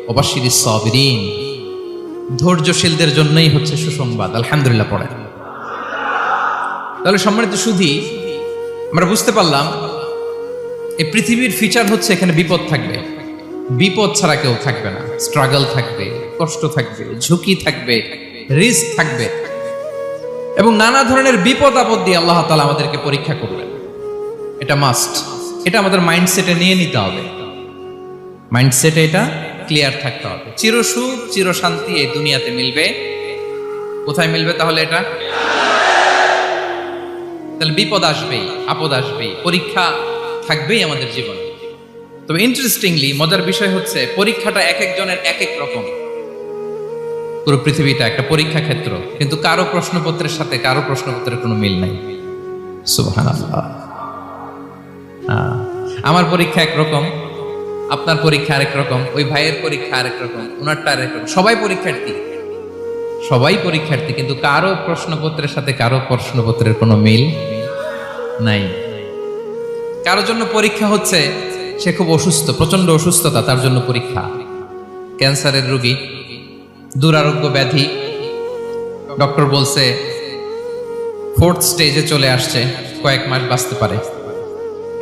ওয়াবাশশিরিস Saverin, ধৈর্যশীলদের জন্যই হচ্ছে সুসংবাদ। আলহামদুলিল্লাহ পড়েন। তাহলে সম্মানিত সুধী, আমরা বুঝতে পারলাম এই পৃথিবীর ফিচার হচ্ছে এখানে বিপদ থাকবে, বিপদ ছাড়া কেউ থাকবে না। স্ট্রাগল থাকবে, কষ্ট থাকবে, ঝুঁকি থাকবে, রিস্ক থাকবে, এবং নানা ধরনের বিপদ আপদ দিয়ে আল্লাহ তাআলা আমাদেরকে পরীক্ষা করবেন। এটা মাস্ট, এটা আমাদের মাইন্ডসেটে নিয়ে নিতে হবে। মাইন্ডসেটে এটা ক্লিয়ার থাকতে হবে। চিরসুখ চিরশান্তি এই দুনিয়াতে মিলবে, কোথায় মিলবে তাহলে? এটা তাহলে বিপদ আসবেই, আপদ আসবেই, পরীক্ষা থাকবেই আমাদের জীবনে। তবে ইন্টারেস্টিংলি মজার বিষয় হচ্ছে পরীক্ষাটা এক একজনের এক এক রকম। পুরো পৃথিবীটা একটা পরীক্ষা ক্ষেত্র, কিন্তু কারো প্রশ্নপত্রের সাথে কারো প্রশ্নপত্রের কোনো মিল নাই। সুবহানাল্লাহ। আমার পরীক্ষা একরকম, আপনার পরীক্ষা আরেক রকম, ওই ভাইয়ের পরীক্ষা আরেক রকম, ওনারটা আরেক রকম। সবাই পরীক্ষার্থী, সবাই পরীক্ষার্থী, কিন্তু কারো প্রশ্নপত্রের সাথে কারো প্রশ্নপত্রের কোনো মিল নাই। কারোর জন্য পরীক্ষা হচ্ছে সে খুব অসুস্থ, প্রচন্ড অসুস্থতা, তার জন্য পরীক্ষা। ক্যান্সারের রোগী, দুরারোগ্য ব্যাধি, ডক্টর বলছে 4th স্টেজে চলে আসছে, কয়েক মাস বাঁচতে পারে,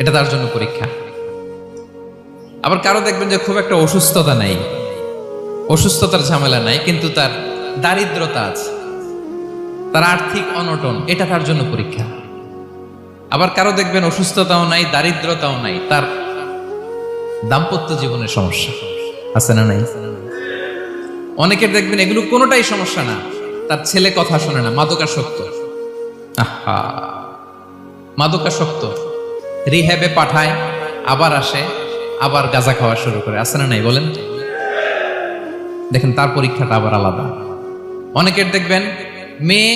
এটা তার জন্য পরীক্ষা। আবার কারো দেখবেন যে খুব একটা অসুস্থতা নাই, অসুস্থতার ঝামেলা নাই, কিন্তু তার দারিদ্রতা আছে, তার আর্থিক অনটন, এটা তার জন্য পরীক্ষা। আবার কারো দেখবেন অসুস্থতাও নাই, দারিদ্রতাও নাই, তার দাম্পত্য জীবনের সমস্যা আছে না নাই? অনেকের দেখবেন এগুলো কোনোটাই সমস্যা না, তার ছেলে কথা শোনে না, মাদকাসক্ত। আহা, মাদকাসক্ত, রিহ্যাবে পাঠায়, আবার আসে, আবার গাঁজা খাওয়া শুরু করে, আছে না নাই বলেন? দেখেন তার পরীক্ষাটা আবার আলাদা। অনেকের দেখবেন মেয়ে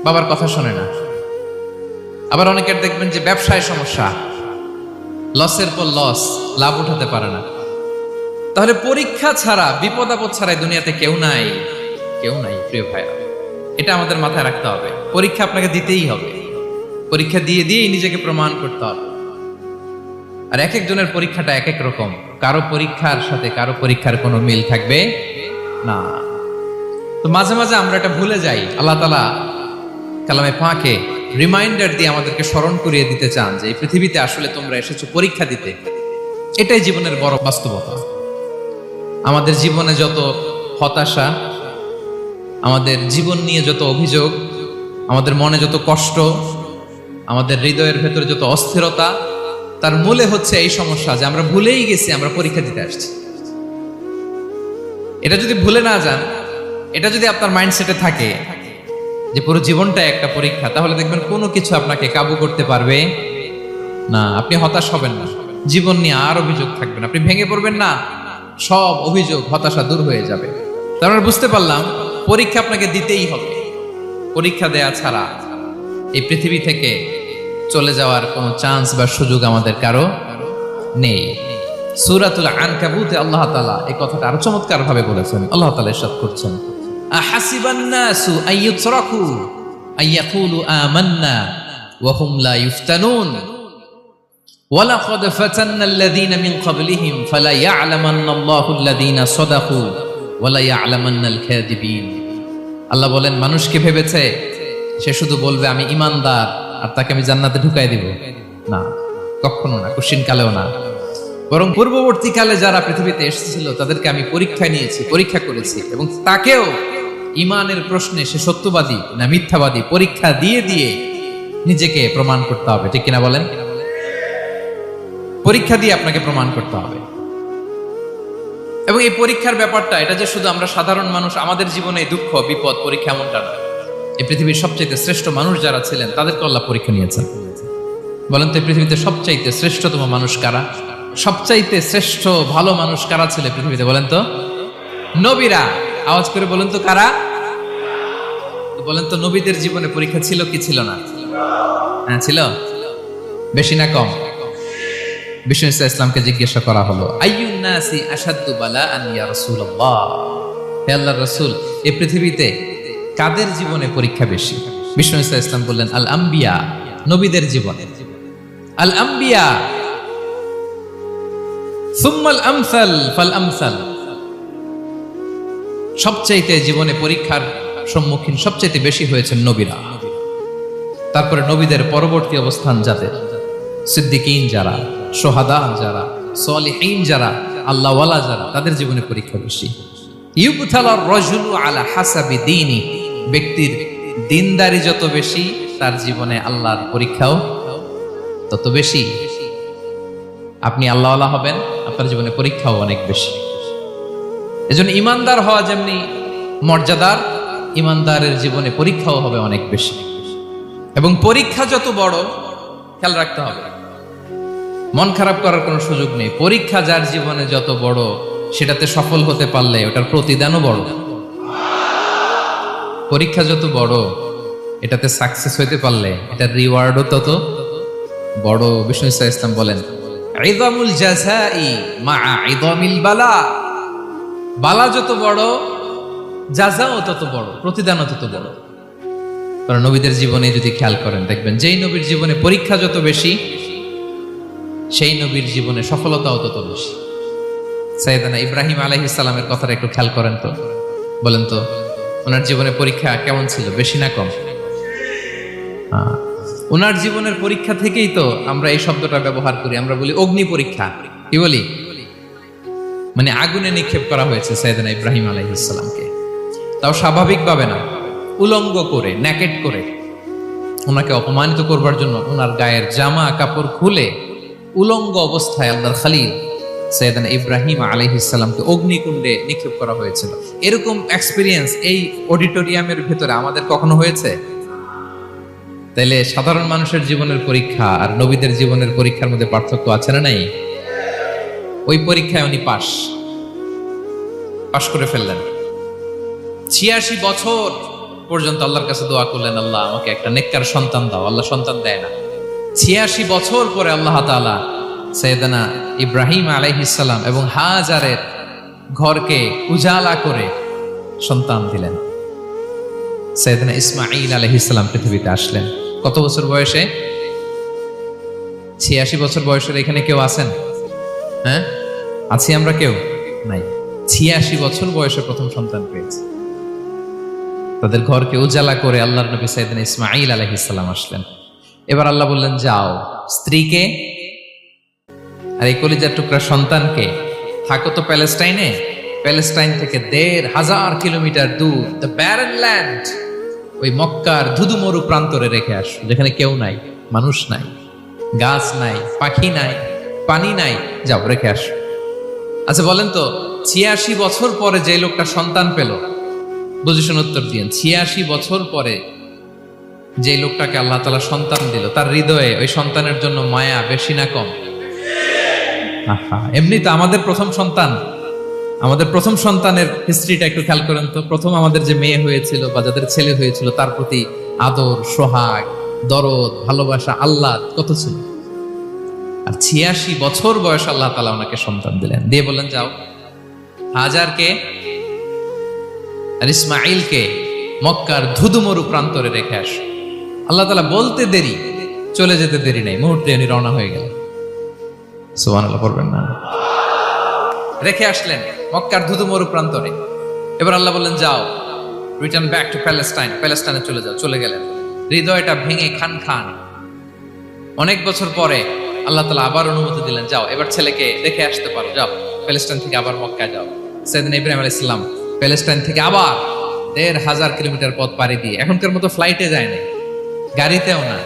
বাবার কথা শোনে না। আবার অনেকের দেখবেন যে ব্যবসায় সমস্যা, লসের পর লস, লাভ উঠাতে পারে না। তাহলে পরীক্ষা ছাড়া, বিপদ আপদ ছাড়া দুনিয়াতে কেউ নাই, কেউ নাই প্রিয় ভাইরা। এটা আমাদের মাথায় রাখতে হবে। পরীক্ষা আপনাকে দিতেই হবে, পরীক্ষা দিয়ে দিয়েই নিজেকে প্রমাণ করতে হবে। আর এক একজনের পরীক্ষাটা এক এক রকম, কারো পরীক্ষার সাথে কারো পরীক্ষার কোনো মিল থাকবে না। তো মাঝে মাঝে আমরা এটা ভুলে যাই। আল্লাহ তাআলা কালামে পাকে রিমাইন্ডার দিয়ে আমাদেরকে স্মরণ করিয়ে দিতে চান যে এই পৃথিবীতে আসলে তোমরা এসেছো পরীক্ষা দিতে। এটাই জীবনের বড় বাস্তবতা। আমাদের জীবনে যত হতাশা, আমাদের জীবন নিয়ে যত অভিযোগ, আমাদের মনে যত কষ্ট, আমাদের হৃদয়ের ভেতরে যত অস্থিরতা, তার মূলে হচ্ছে এই সমস্যা যে আমরা ভুলেই গেছি আমরা পরীক্ষা দিতে আসছি। এটা যদি ভুলে না যান, এটা যদি আপনার মাইন্ডসেটে থাকে যে পুরো জীবনটা একটা পরীক্ষা, তাহলে দেখবেন কোনো কিছু আপনাকে কাবু করতে পারবে না। আপনি হতাশ হবেন না, জীবন নিয়ে আর অভিযোগ থাকবে না, আপনি ভেঙে পড়বেন না, সব অভিযোগ হতাশা দূর হয়ে যাবে। তার মানে বুঝতে পারলাম পরীক্ষা আপনাকে দিতেই হবে। পরীক্ষা দেয়া ছাড়া এই পৃথিবী থেকে চলে যাওয়ার কোনো চান্স বা সুযোগ আমাদের কারো নেই। সূরাতুল আনকাবুতে আল্লাহ তাআলা এই কথাটা আরো চমৎকার ভাবে বলেছেন। আল্লাহ তাআলা ইরশাদ করছেন, আহাসিবান নাসু আইয়ুতরাকু আইয়াকুলু আমান্না ওয়া হুম লা ইফতানুন ওয়ালাকাদ ফাতান্নাল্লাযীনা মিন ক্বাবলিহিম ফালা ইয়া'লামান্নাল্লাহু আল্লাযীনা সাদাকু ওয়া লা ইয়া'লামান্নাল কাযিবিন। আল্লাহ বলেন, মানুষকে ভেবেছে সে শুধু বলবে আমি ঈমানদার আর তাকে আমি জান্নাতে ঢুকাই দিব? না, কখনো না, কোশ্চিন কালেও না। বরং পূর্ববর্তী কালে যারা পৃথিবীতে এসেছিল তাদেরকে আমি পরীক্ষায় নিয়েছি, পরীক্ষা করেছি, এবং তাকেও ঈমানের প্রশ্নে সে সত্যবাদী না মিথ্যাবাদী পরীক্ষা দিয়ে দিয়ে নিজেকে প্রমাণ করতে হবে। ঠিক কিনা বলেন? পরীক্ষা দিয়ে আপনাকে প্রমাণ করতে হবে। এবং এই পরীক্ষার ব্যাপারটা, এটা যে শুধু আমরা সাধারণ মানুষ আমাদের জীবনে দুঃখ বিপদ পরীক্ষা এমনটা না। এই পৃথিবীর সবচাইতে শ্রেষ্ঠ মানুষ যারা ছিলেন তাদেরকে আল্লাহ পরীক্ষা নিয়েছেন। বলেন তো এই পৃথিবীতে সবচাইতে শ্রেষ্ঠতম মানুষ কারা? সবচাইতে শ্রেষ্ঠ ভালো মানুষ কারা ছিল পৃথিবীতে? বলেন তো নবীরা। আওয়াজ করে বলেন তো কারা? বলেন তো নবীদের জীবনে পরীক্ষা ছিল কি ছিল না? হ্যাঁ ছিল। বেশি না কম? বিষ্ণু ইসলামকে জিজ্ঞাসা করা হলো, আইয়ুন নাসি আশাদ্দু বালাআন ইয়া রাসূলুল্লাহ, হে আল্লাহর রাসূল, এই পৃথিবীতে কাদের জীবনে পরীক্ষা বেশি? বিষ্ণু ইসলাম বললেন, আল আম্বিয়া, নবীদের জীবনে। আল আম্বিয়া সুম্মাল আমসাল ফাল আমসাল, সবচাইতে জীবনে পরীক্ষার সম্মুখীন সবচাইতে বেশি হয়েছেন নবীরা। তারপরে নবীদের পরবর্তী অবস্থান যাদের, সিদ্দিকীন যারা, সোহাদা যারা, সালিহীন যারা, আল্লাহওয়ালা যারা, তাদের জীবনে পরীক্ষা বেশি। ইউবতালার রাজুলু আলা হাসাবি দীনি, ব্যক্তির দিনদারি যত বেশি তার জীবনে আল্লাহর পরীক্ষাও তত বেশি। আপনি আল্লাহওয়ালা হবেন, আপনার জীবনে পরীক্ষাও অনেক বেশি। এজন্য ইমানদার হওয়া যেমনি মর্যাদার, ইমানদারের জীবনে পরীক্ষাও হবে অনেক বেশি। এবং পরীক্ষা যত বড়, খেয়াল রাখতে হবে, মন খারাপ করার কোনো সুযোগ নেই। পরীক্ষা যার জীবনে যত বড়, সেটাতে সফল হতে পারলে ওটার প্রতিদানও বড়। পরীক্ষা যত বড়, এটাতে সাকসেস হইতে পারলে এটার রিওয়ার্ডও তত বড়। বিষ্ণু ইসলাম বলেন, ইযামুল জাযাই মা'a ইযামিল বালা, বালা যত বড়, জাযাও তত বড়, প্রতিদানও তত বড়। কারণ নবীদের জীবনে যদি খেয়াল করেন, দেখবেন যেই নবীর জীবনে পরীক্ষা যত বেশি, সেই নবীর জীবনে সফলতাও তত বেশি। সাইয়েদনা ইব্রাহিম আলাইহিস সালামের কথাটা একটু খেয়াল করেন তো, বলেন তো ওনার জীবনে পরীক্ষা কেমন ছিল, বেশি না কম? ওনার জীবনের পরীক্ষা থেকেই তো আমরা এই শব্দটা ব্যবহার করি, আমরা বলি অগ্নি পরীক্ষা। কি বলি? মানে আগুনে নিক্ষেপ করা হয়েছে সাইয়েদনা ইব্রাহিম আলাইহিস সালামকে, তাও স্বাভাবিকভাবে না, উলঙ্গ করে, ন্যাকেট করে ওনাকে অপমানিত করবার জন্য ওনার গায়ের জামা কাপড় খুলে উলঙ্গ অবস্থায় আল্লাহর খলিল সাইয়েদনা ইব্রাহিম আলাইহিস সালামকে অগ্নিকুণ্ডে নিক্ষেপ করা হয়েছিল। এরকম এক্সপেরিয়েন্স এই অডিটোরিয়ামের ভেতরে আমাদের কখনো হয়েছে? তাইলে সাধারণ মানুষের জীবনের পরীক্ষা আর নবীদের জীবনের পরীক্ষার মধ্যে পার্থক্য আছে না নাই? ওই পরীক্ষায় উনি পাশ করে ফেললেন। 86 বছর পর্যন্ত আল্লাহর কাছে দোয়া করলেন, আল্লাহ আমাকে একটা নেককার সন্তান দাও। আল্লাহ সন্তান দেয় না। 86 বছর পরে আল্লাহ তাআলা সাইয়েদনা ইব্রাহিম আলাইহিস সালাম এবং হাজারের ঘরকে উজালা করে সন্তান দিলেন। সাইয়েদনা ইসমাঈল আলাইহিস সালাম পৃথিবীতে আসলেন কত বছর বয়সে? 86 বছর বয়সের এখানে কেউ আছেন? হ্যাঁ, আছি আমরা? কেউ নাই। 86 বছর বয়সে প্রথম সন্তান পেয়েছে। তাদের ঘরকে উজালা করে আল্লাহর নবী সাইয়েদনা ইসমাঈল আলাইহিস সালাম আসলেন। এবার আল্লাহ বললেন, যাও স্ত্রীকে আর এই কলিজার টুকরা সন্তানকে, থাকো তো প্যালেস্টাইনে, প্যালেস্টাইন থেকে ১,৫০০ কিলোমিটার দূর, দ্য ব্যারেন ল্যান্ড, ওই মক্কার ধুধুমরু প্রান্তরে রেখে আসো, যেখানে কেউ নাই, মানুষ নাই, গাছ নাই, পাখি নাই, পানি নাই, যাও রেখে আসো। আচ্ছা বলেন তো, ৮৬ বছর পরে যে লোকটা সন্তান পেল, বুঝেশুন উত্তর দিয়েন, ৮৬ বছর পরে যে লোকটাকে আল্লাহ তাআলা সন্তান দিল, তার হৃদয়ে ওই সন্তানের জন্য মায়া বেশি না কম? এমনি তো আমাদের প্রথম সন্তানের হিস্ট্রিটা একটু খেয়াল করেন তো। প্রথম আমাদের যে মেয়ে হয়েছিল বা যাদের ছেলে হয়েছিল, তার প্রতি আদর, সোহাগ, দরদ, ভালোবাসা, আল্লাহ কত ছিল। আর ৮৬ বছর বয়স আল্লাহ তাআলা ওনাকে সন্তান দিলেন, দিয়ে বললেন, যাও হাজারকে আর ইসমাঈলকে মক্কার ধুধুমরু প্রান্তরে রেখে আসো। আল্লাহ তাআলা বলতে দেরি, চলে যেতে দেরি নাই, মুহূর্তে উনি রওনা হয়ে গেলেন। সুবহানাল্লাহ পড়বেন না? রেখে আসলেন মক্কার ধুধুমরু প্রান্তরে। এবার আল্লাহ বললেন, যাও রিটার্ন ব্যাক টু প্যালেস্টাইন, প্যালেস্টাইনে চলে যাও। চলে গেলেন, হৃদয়টা ভেঙে খান খান। অনেক বছর পরে আল্লাহ তাআলা আবার অনুমতি দিলেন, যাও এবার ছেলেকে দেখে আসতে পারো, যাও প্যালেস্টাইন থেকে আবার মক্কায় যাও। সাইয়েদনা ইব্রাহিম আলাইহিস সালাম প্যালেস্টাইন থেকে আবার ১,৫০০ কিলোমিটার পথ পাড়ি দিয়ে, এখনকার মতো ফ্লাইটে যায় না, গাড়িতেও না,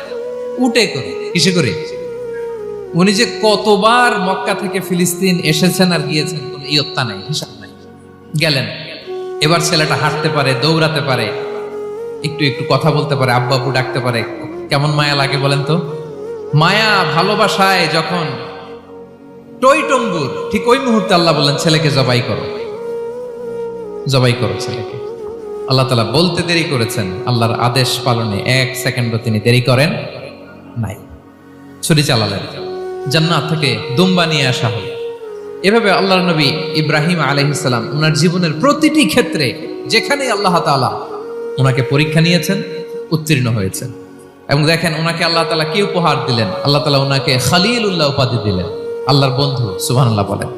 উটে করে। কিসে করে? উনি যে কতবার মক্কা থেকে ফিলিস্তিন এসেছেন আর গিয়েছেন, কোনো ইয়ত্তা নাই, হিসাব নাই। গেলেন, এবার ছেলেটা হাঁটতে পারে, দৌড়াতে পারে, একটু একটু কথা বলতে পারে, আব্বু আব্বু ডাকতে পারে। কেমন মায়া লাগে বলেন তো? মায়া ভালোবাসায় যখন টইটম্বুর, ঠিক ওই মুহূর্তে আল্লাহ বললেন, ছেলেকে জবাই করো, জবাই করো ছেলেকে। আল্লাহ তাআলা বলতে দেরি করেছেন, আল্লাহর আদেশ পালনে ১ সেকেন্ডও তিনি দেরি করেন নাই। ছুরি চালালেন, জান্নাত থেকে দুম্বা নিয়ে আসা হল। এভাবে আল্লাহর নবী ইব্রাহিম আলাইহিস সালাম ওনার জীবনের প্রতিটি ক্ষেত্রে যেখানে আল্লাহ তাআলা ওনাকে পরীক্ষা নিয়েছেন, উত্তীর্ণ হয়েছেন। এবং দেখেন ওনাকে আল্লাহ তাআলা কি উপহার দিলেন? আল্লাহ তাআলা ওনাকে খলিলুল্লাহ উপাধি দিলেন, আল্লাহর বন্ধু। সুবহানাল্লাহ বলেন।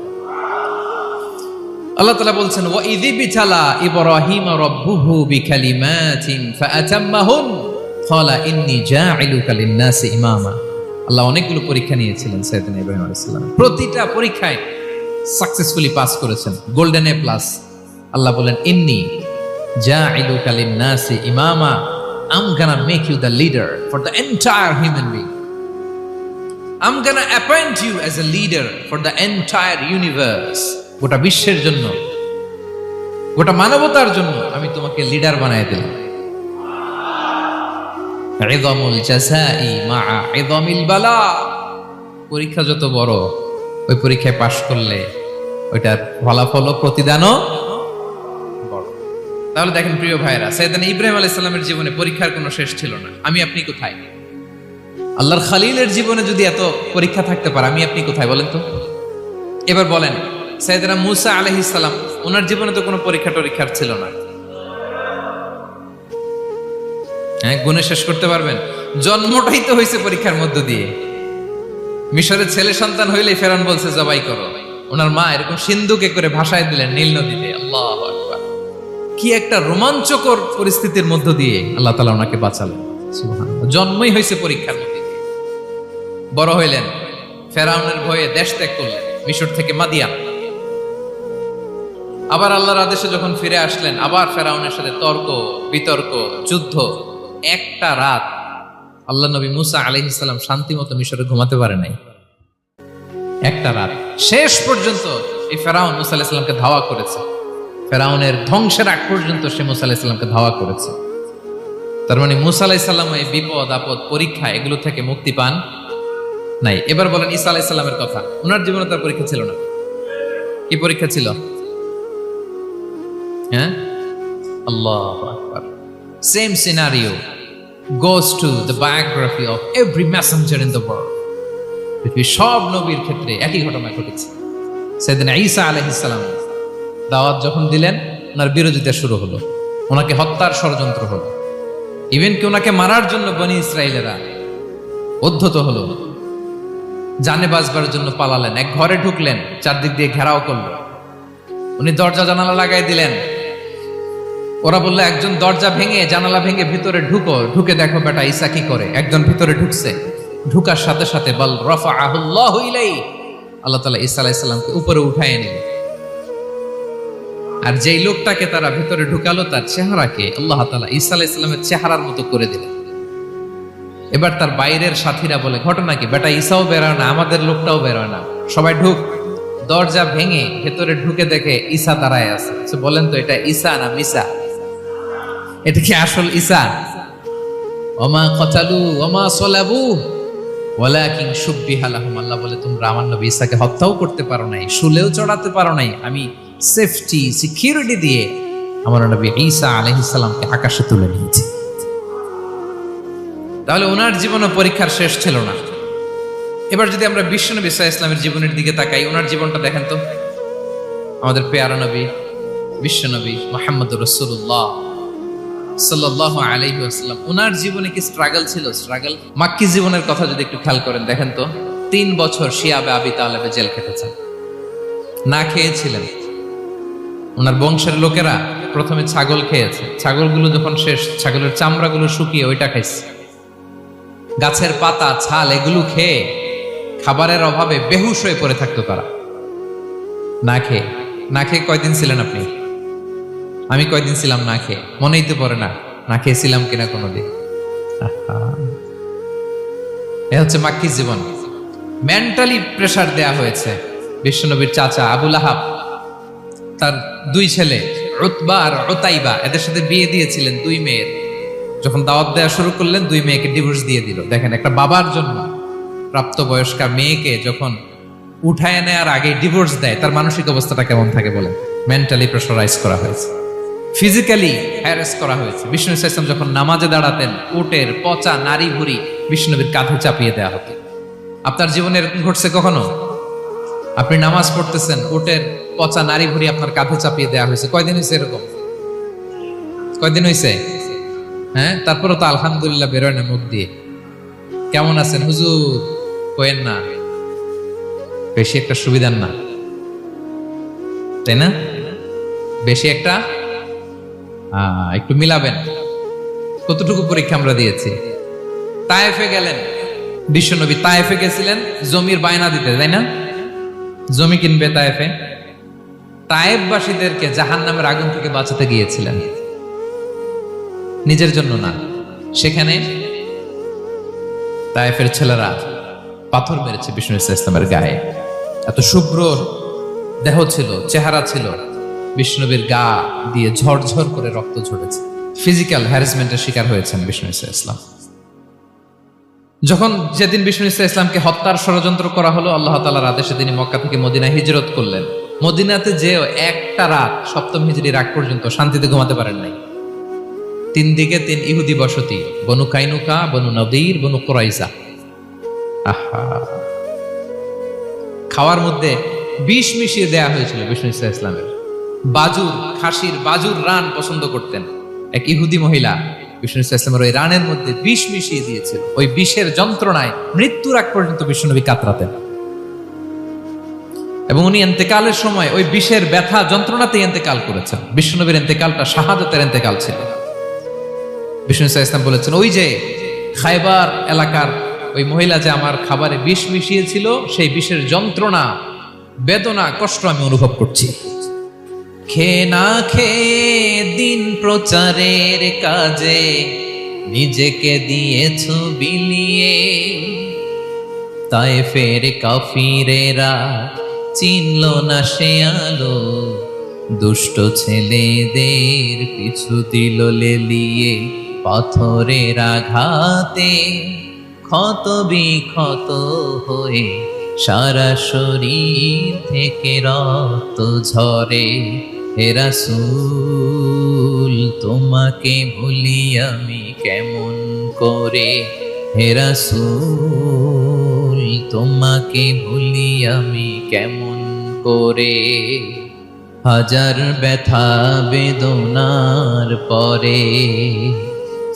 আল্লাহ তাআলা বলছেন ওয়া ইযি বিতালা ইব্রাহিম রাব্বুহু বিকালিমাতিন ফাআতাম্মাহুন ক্বালা ইন্নী জাঈলুকা লিন-নাসি ইমামা। আল্লাহ অনেকগুলো পরীক্ষা নিয়েছিলেন সাইয়েদনা ইব্রাহিম আলাইহিস সালাম, প্রতিটা পরীক্ষায় সাকসেসফুলি পাস করেছেন, গোল্ডেন এ প্লাস। আল্লাহ বলেন ইন্নী জাঈলুকা লিন-নাসি ইমামা, I'm gonna make you the leader for the entire human being. I'm gonna appoint you as a leader for the entire universe. গোটা বিশ্বের জন্য, গোটা মানবতার জন্য আমি তোমাকে লিডার বানায় দিলাম। ইযামুল জাযাই মা'a ইযামিল বালা। পরীক্ষা যত বড়, ওই পরীক্ষায় পাশ করলে ওইটার ফলাফল ও প্রতিদানও বড়। তাহলে দেখেন প্রিয় ভাইরা, সাইয়েদনা ইব্রাহিম আলাইহিস সালামের জীবনে পরীক্ষার কোনো শেষ ছিল না। আমি আপনি কোথায়? আল্লাহর খলিলের জীবনে যদি এত পরীক্ষা থাকতে পারে, আমি আপনি কোথায় বলেন তো? এবার বলেন, সাইয়েদনা মূসা আলাইহিস সালাম, ওনার জীবনে তো কোনো পরীক্ষার ছিল না। হ্যাঁ, গুণে শেষ করতে পারবেন? জন্মটাই তো হয়েছে পরীক্ষার মধ্য দিয়ে। মিশরের ছেলে সন্তান হইলেই ফেরাউন বলছে জবাই করো। ওনার মা এরকম সিন্ধুকে করে ভাসায় দিলেন নীল নদীতে। আল্লাহু আকবার! কি একটা রোমাঞ্চকর পরিস্থিতির মধ্য দিয়ে আল্লাহ তাআলা ওনাকে বাঁচালেন। সুবহানাল্লাহ। জন্মই হয়েছে পরীক্ষার মধ্যে দিয়ে। বড় হইলেন, ফেরাউনের ভয়ে দেশ ত্যাগ করলেন, মিশর থেকে মাদিয়ান। আবার আল্লাহর আদেশে যখন ফিরে আসলেন, আবার ফেরাউনের সাথে তর্ক বিতর্ক, যুদ্ধ। একটা রাত আল্লাহ নবী মুসা আলাইহিস সালাম শান্তি মতো মিশরে ঘুমাতে পারে নাই। একটা রাত। শেষ পর্যন্ত এই ফেরাউন মুসা আলাইহিস সালামকে ধাওয়া করেছে। ফেরাউনের ধ্বংসের আগ পর্যন্ত সে মুসা আলাইহিস সালামকে ধাওয়া করেছে। তার মানে মুসা আলাইহিস সালাম এই বিপদ আপদ পরীক্ষা এগুলো থেকে মুক্তি পান নাই। এবার বলেন ঈসা আলাইহিস সালামের কথা। ওনার জীবনে তার পরীক্ষা ছিল না। কি পরীক্ষা ছিল? হ্যাঁ, আল্লাহু আকবার। Same scenario goes to the biography of every messenger in the world. পৃথিবীর সব নবীর ক্ষেত্রে একই ঘটনা ঘটেছে। সাইয়েদনা ঈসা আলাইহিস সালাম দাওয়াত যখন দিলেন, ওনার বিরোধিতা শুরু হলো, ওনাকে হত্যার ষড়যন্ত্র হলো। ইভেন কি ওনাকে মারার জন্য বনি ইসরায়েলেরা উদ্ধত হলো, জানে বাঁচবার জন্য পালালেন। এক ঘরে ঢুকলেন, চারদিক দিয়ে ঘেরাও করলো। উনি দরজা জানালা লাগাই দিলেন। ওরা বললো একজন দরজা ভেঙে জানালা ভেঙে ভিতরে ঢুকে দেখো বেটা ঈসা কি করে। একজন ভিতরে ঢুকছে, ঢুকার সাথে সাথে বল রাফাআহুল্লাহু ইলাইহি, আল্লাহ তাআলা ঈসা আলাইহিস সালামকে উপরে উঠায় নিলেন। আর যেই লোকটাকে তারা ভিতরে ঢুকালো, তার চেহারাকে আল্লাহ তাআলা ঈসা আলাইহিস সালামের চেহারার মতো করে দিলেন। এবার তার বাইরের সাথীরা বলে ঘটনা কি? বেটা ঈসাও বেরোয় না, আমাদের লোকটাও বেরোয় না, সবাই ঢুক। দরজা ভেঙে ভেতরে ঢুকে দেখে ঈসা দাঁড়ায় আছে। বলেন তো এটা ঈসা না মিসা? এটা কি আসল ঈসা? ওমা কতালু ওমা সলাবু ওয়ালাকিন শুব্বিহা লাহুম। আল্লাহ বলে তোমরা আমার নবী ঈসাকে হত্যাও করতে পারো নাই, শুলেও চড়াতে পারো নাই। আমি সেফটি সিকিউরিটি দিয়ে আমার নবী ঈসা আলাইহিস সালামকে আকাশে তুলে নিয়েছি। তাহলে ওনার জীবনে পরীক্ষার শেষ ছিল না। এবার যদি আমরা বিশ্বনবী সাল্লাল্লাহু আলাইহি ওয়াসাল্লামের জীবনের দিকে তাকাই, ওনার জীবনটা দেখেন তো। আমাদের পেয়ারা নবী বিশ্বনবী মুহাম্মদুর রাসূলুল্লাহ সাল্লাল্লাহু আলাইহি ওয়াসাল্লাম, ওনার জীবনে কি স্ট্রাগল ছিল? স্ট্রাগল। মাক্কি জীবনের কথা যদি একটু খেয়াল করেন, দেখেন তো 3 বছর শিয়াবে আবি তালেবে জেল খেটেছেন, না খেয়েছিলেন। ওনার বংশের লোকেরা প্রথমে ছাগল খেয়েছে, ছাগলগুলো যখন শেষ, ছাগলের চামড়াগুলো শুকিয়ে ওইটা খাইছে। গাছের পাতা ছাল এগুলো খেয়ে খাবারের অভাবে বেহুশ হয়ে পড়ে থাকতো তারা। না খেয়ে কয়দিন ছিলেন আপনি? আমি কয়দিন ছিলাম না খেয়ে? মনেই তো পড়ে না, না খেয়েছিলাম কিনা কোনোদিন। এ হচ্ছে মাক্কি জীবন। মেন্টালি প্রেসার দেয়া হয়েছে। বিশ্বনবীর চাচা আবু লাহাব, তার 2 ছেলে উতবা আর উতাইবা, এদের সাথে বিয়ে দিয়েছিলেন 2 মেয়ের। যখন দাওয়াত দেওয়া শুরু করলেন, 2 মেয়েকে ডিভোর্স দিয়ে দিল। দেখেন, একটা বাবার জন্য প্রাপ্তবয়স্কা মেয়েকে যখন উঠায় নেয়ার আগে ডিভোর্স দেয়, তার মানসিক অবস্থাটা কেমন থাকে বলেন? মেন্টালি প্রেসারাইজ করা হয়েছে, ফিজিক্যালি হ্যারাস করা হয়েছে। বিষ্ণু ইসলাম যখন নামাজে দাঁড়াতেন, উটের পচা নারী ভুড়ি বিষ্ণুনবীর কাঁধে চাপিয়ে দেওয়া হতো। আপনার জীবনে এরকম ঘটছে কখনো? আপনি নামাজ পড়তেছেন, উটের পচা নারী ভুড়ি আপনার কাঁধে চাপিয়ে দেওয়া হয়েছে। কয়দিন হয়েছে এরকম? কয়দিন হয়েছে? হ্যাঁ, তারপরে তো আলহামদুলিল্লাহ বেরোয় না মুখ দিয়ে। কেমন আছেন হুজুর কইেন না, বেশি একটা সুবিধার না, তাই না? বেশি একটা একটু মিলাবেন, কতটুকু পরীক্ষা আমরা দিয়েছি। তায়েফে গেলেন বিশ্বনবী, তায়েফে গেছিলেন জমির বায়না দিতে, তাই না? জমি কিনবে তায়েফে। তায়েফবাসীদেরকে জাহান্নামের আগুন থেকে বাঁচাতে গিয়েছিলেন, নিজের জন্য না। সেখানে তায়েফের ছেলেরা পাথর মেরেছে বিষ্ণু ইসলামের গায়ে। এত শুভ্র দেহ ছিল, চেহারা ছিল, বিষ্ণুবীর গা দিয়ে ঝরঝর করে রক্ত ঝরেছে। ফিজিক্যাল হ্যারাসমেন্টের শিকার হয়েছেন বিষ্ণু ইসলাম। যখন যেদিন বিষ্ণু ইসলামকে হত্যার ষড়যন্ত্র করা হলো, আল্লাহ তাআলার আদেশে তিনি মক্কা থেকে মদিনায় হিজরত করলেন। মদিনাতে যে একটা রাত, সপ্তম হিজরির আগ পর্যন্ত শান্তিতে ঘুমাতে পারেন নাই। 3 দিকে 3 ইহুদি বসতি, বনু কাইনুকা, বনু নদীর, বনু কুরাইজা। আহা, খাওয়ার মধ্যে বিষ মিশিয়ে দেয়া হয়েছিল বিষ্ণু ইসলামের। বাজুর, খাসির বাজুর রান পছন্দ করতেন। এক ইহুদি মহিলা বিষ্ণু ইসলামের ওই রানের মধ্যে বিষ মিশিয়ে দিয়েছিল। ওই বিষের যন্ত্রণায় মৃত্যুর আগ পর্যন্ত বিষ্ণুনবী কাতরাতেন, এবং উনি ইন্তেকালের সময় ওই বিষের ব্যথা যন্ত্রণাতে ইন্তেকাল করেছেন। বিষ্ণুনবীর ইন্তেকালটা শাহাদাতের ইন্তেকাল ছিল। বিষ্ণু ইসলাম বলেছেন, ওই যে খায়বার এলাকার ওই মহিলা যে আমার খাবারে বিষ মিশিয়েছিল, সেই বিষের যন্ত্রণা, বেদনা, কষ্ট আমি অনুভব করছি। খেয়ে না খেয়ে দিন প্রচারের কাজে নিজেকে দিয়েছ বিলিয়ে, তায়েফের কাফিরেরা চিনল না সে আলো, দুষ্ট ছেলেদের পিছু দিল লেলিয়ে, পাথরের আঘাতে ক্ষত বিক্ষত হয়ে সারা শরীর থেকে রক্ত ঝরে। হে রাসূল তোমাকে ভুলি আমি কেমন করে, হে রাসূল তোমাকে ভুলি আমি কেমন করে। হাজার ব্যথা বেদনার পরে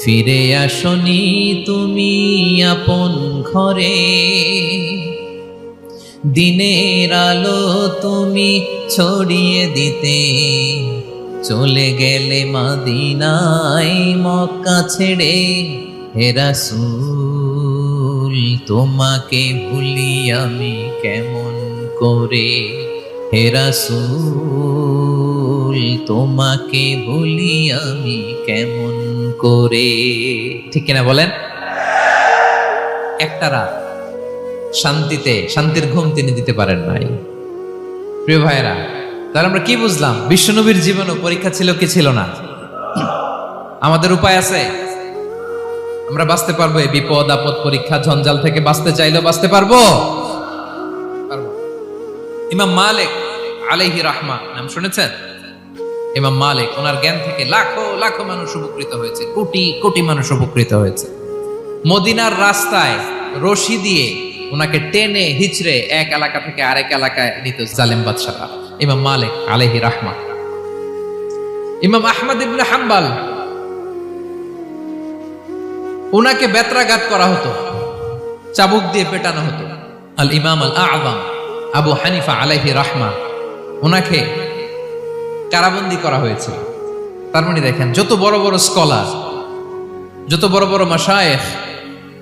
ফিরে আসনি তুমি আপন ঘরে, দিনের আলো তুমি ছড়িয়ে দিতে চলে গেলে মদিনায় মক্কা ছেড়ে। হে রাসূল তোমাকে ভুলি আমি কেমন করে, হে রাসূল তোমাকে ভুলি আমি কেমন করে। ঠিক কিনা বলেন? একটা রাত শান্তিতে, শান্তির ঘুম তিনি দিতে পারেন নাই। প্রিয় ভাইয়েরা, তাহলে আমরা কি বুঝলাম? বিশ্বনবীর জীবনে পরীক্ষা ছিল কি ছিল না? আমাদের উপায় আছে? আমরা বাঁচতে পারবো এই বিপদ আপদ পরীক্ষা ঝঞ্ঝাল থেকে? বাঁচতে চাইলেও বাঁচতে পারবো? ইমাম মালিক আলাইহি রাহমা নাম শুনেছেন? ইমাম মালিক, ওনার জ্ঞান থেকে লাখো লাখো মানুষ উপকৃত হয়েছে, কোটি কোটি মানুষ উপকৃত হয়েছে। মদিনার রাস্তায় রশি দিয়ে ওনাকে টেনে হিচড়ে এক এলাকা থেকে আরেক এলাকায় নিত জালেম বাদশারা। ইমাম মালিক আলাইহি রাহমা। ইমাম আহমদ ইবনে হাম্বল, ওনাকে বেত্রাঘাত করা হতো, চাবুক দিয়ে পেটানো হতো। আল ইমাম আল আযম আবু হানিফা আলাইহি রাহমা, ওনাকে কারাবন্দী করা হয়েছিল। তার মানে দেখেন, যত বড় বড় স্কলার, যত বড় বড় মাশায়েখ,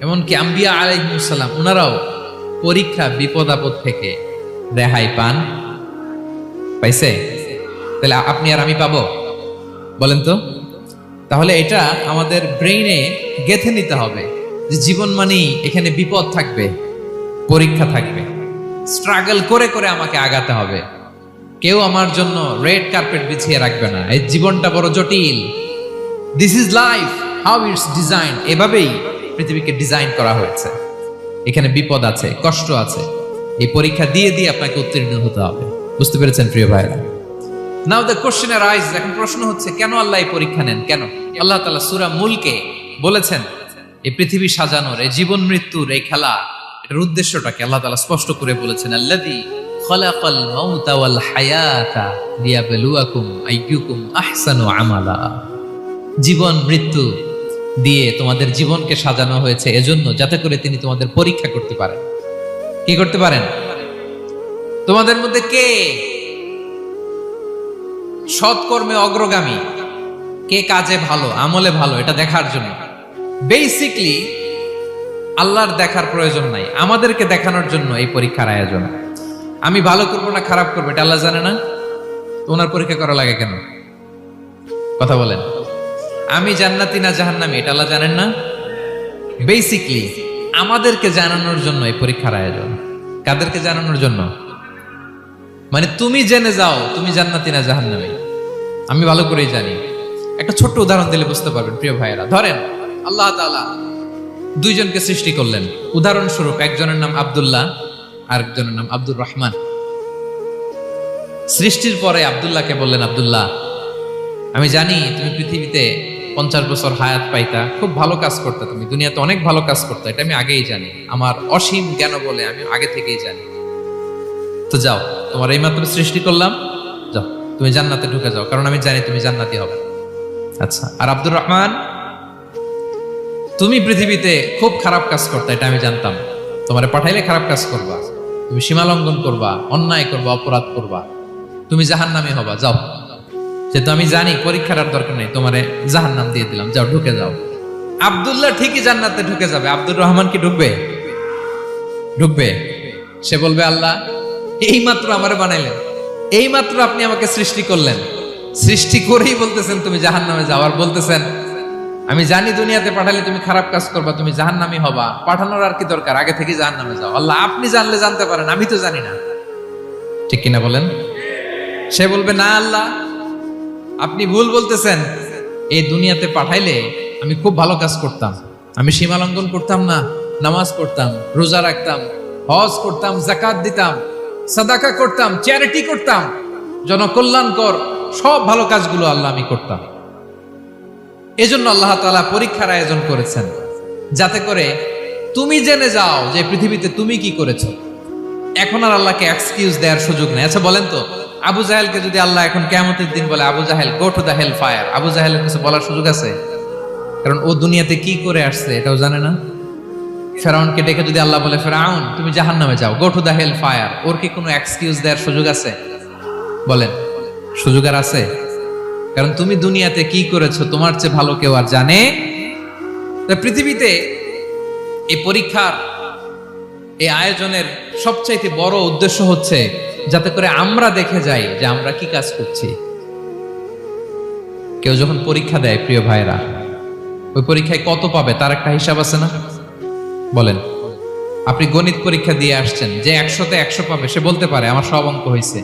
এমনকি আম্বিয়া আলাইহিস সালাম, ওনারাও পরীক্ষা বিপদ আপদ থেকে রেহাই পাইছে। তাহলে আপনি আর আমি পাবো? বলেন তো। তাহলে এটা আমাদের ব্রেইনে গেঁথে নিতে হবে যে জীবন মানেই এখানে বিপদ থাকবে, পরীক্ষা থাকবে, স্ট্রাগল করে করে আমাকে আগাতে হবে। কেউ আমার জন্য রেড কার্পেট বিছিয়ে রাখবে না। এই জীবনটা বড় জটিল। This is life, how it's design. এভাবেই পৃথিবীকে ডিজাইন করা হয়েছে। এখানে বিপদ আছে, কষ্ট আছে। এই পরীক্ষা দিয়ে দিয়ে আপনাকে উত্তীর্ণ হতে হবে। বুঝতে পেরেছেন প্রিয় ভাইরা? নাও দ্য কোশ্চেন অ্যারাইজ, এখন প্রশ্ন হচ্ছে, কেন আল্লাহ এই পরীক্ষা নেন? কেন? আল্লাহ তাআলা সূরা মুলকে বলেছেন, এই পৃথিবী সাজানোর, এই জীবন মৃত্যুর এই খেলা, এটার উদ্দেশ্যটাকে আল্লাহ তাআলা স্পষ্ট করে বলেছেন। আল্লাযী খালাকাল মাউতা ওয়াল হায়াতা লিয়াবলুয়াকুম আইয়ুকুম আহসানু আমালা। জীবন মৃত্যু দিয়ে তোমাদের জীবনকে সাজানো হয়েছে এজন্য, যাতে করে তিনি তোমাদের পরীক্ষা করতে পারেন। কি করতে পারেন? তোমাদের মধ্যে কে সৎকর্মে অগ্রগামী, কে কাজে ভালো, আমলে ভালো, এটা দেখার জন্য। বেসিকলি আল্লাহর দেখার প্রয়োজন নাই, আমাদেরকে দেখানোর জন্য এই পরীক্ষার আয়োজন। আমি ভালো করবো না খারাপ করবো এটা আল্লাহ জানে না? তো ওনার পরীক্ষা করা লাগে কেন? কথা বলেন। আমি জান্নাতি না জাহান্নামী এটা আল্লাহ জানেন না? বেসিকলি আমাদেরকে জানানোর জন্য এই পরীক্ষার আয়োজন। কাদেরকে জানানোর জন্য? মানে তুমি জেনে যাও তুমি জান্নাতি না জাহান্নামী। আমি ভালো করেই জানি। একটা ছোট্ট উদাহরণ দিলে বুঝতে পারবেন প্রিয় ভাইয়েরা। ধরেন আল্লাহ তাআলা দুইজনকে সৃষ্টি করলেন। উদাহরণস্বরূপ একজনের নাম আব্দুল্লাহ আর একজনের নাম আব্দুর রহমান। সৃষ্টির পরে আব্দুল্লাহকে বললেন, আব্দুল্লাহ আমি জানি তুমি পৃথিবীতে 50 বছর হায়াত পাইতা, খুব ভালো কাজ করতে, তুমি দুনিয়াতে অনেক ভালো কাজ করতে, এটা আমি আগেই জানি, আমার অসীম জ্ঞান বলে আমি আগে থেকেই জানি। তো যাও, তোমার এইমাত্র সৃষ্টি করলাম, যাও তুমি জান্নাতে ঢুকে যাও, কারণ আমি জানি তুমি জান্নাতি হবে। আচ্ছা, আর আব্দুর রহমান তুমি পৃথিবীতে খুব খারাপ কাজ করতে, এটা আমি জানতাম, তোমারে পাঠাইলে খারাপ কাজ করবা, তুমি সীমা লঙ্ঘন করবা, অন্যায় করবা, অপরাধ করবা, তুমি জাহান্নামী হবা, যাও। যেহেতু আমি জানি পরীক্ষার আর দরকার নেই, তোমারে জাহান্নাম দিয়ে দিলাম, যাও ঢুকে যাও। আব্দুল্লাহ ঠিকই জান্নাতে ঢুকে যাবে, আব্দুর রহমান কি ঢুকবে? ঢুকবে। সে বলবে, আল্লাহ এইমাত্র আমারে বানাইলেন, এইমাত্র আপনি আমাকে সৃষ্টি করলেন, সৃষ্টি করেই বলতেছেন তুমি জাহান্নামে যাও, আর বলতেছেন আমি জানি দুনিয়াতে পাঠালে তুমি খারাপ কাজ করবা, তুমি জাহান্নামী হবা, পাঠানোর আর কি দরকার, আগে থেকে জাহান্নামে যাও। আল্লাহ আপনি জানলে জানতে পারেন, আমি তো জানি না। ঠিক কিনা বলেন? সে বলবে, না আল্লাহ আপনি ভুল বলতেছেন, এই দুনিয়াতে পাঠাইলে আমি খুব ভালো কাজ করতাম, আমি সীমা লঙ্ঘন করতাম না, নামাজ পড়তাম, রোজা রাখতাম, হজ করতাম, যাকাত দিতাম, সাদাকা করতাম, চ্যারিটি করতাম, জনকল্যাণকর সব ভালো কাজগুলো আল্লাহ আমি করতাম। এজন্য আল্লাহ তাআলা পরীক্ষার আয়োজন করেছেন, যাতে করে তুমি জেনে যাও যে পৃথিবীতে তুমি কি করেছো। এখন আর আল্লাহকে এক্সকিউজ দেওয়ার সুযোগ নেই। আচ্ছা বলেন তো, আবু জাহেলকে যদি আল্লাহ এখন কিয়ামতের দিন বলে, Abu Jahl go to the hell fire, Abu জাহেলের কিছু বলার সুযোগ আছে? কারণ ও দুনিয়াতে কি করে আসছে এটাও জানে না। ফেরাউনকে ডেকে যদি আল্লাহ বলে, ফেরাউন তুমি জাহান্নামে যাও, go to the hell fire, ওর কি কোনো এক্সকিউজ দেওয়ার সুযোগ আছে? বলেন, সুযোগ আর আছে? কারণ তুমি দুনিয়াতে কি করেছো তোমার চেয়ে ভালো কেউ আর জানে? পৃথিবীতে এই পরীক্ষার এই আয়োজনের সবচাইতে বড় উদ্দেশ্য হচ্ছে যাতে করে আমরা দেখে যাই যে আমরা কি কাজ করছি। কেউ যখন পরীক্ষা দেয় প্রিয় ভাইরা, ওই পরীক্ষায় কত পাবে তার একটা হিসাব আছে না? বলেন, আপনি গণিত পরীক্ষা দিয়ে আসছেন, যে 100তে 100 পাবে সে বলতে পারে আমার সব অঙ্ক হয়েছে,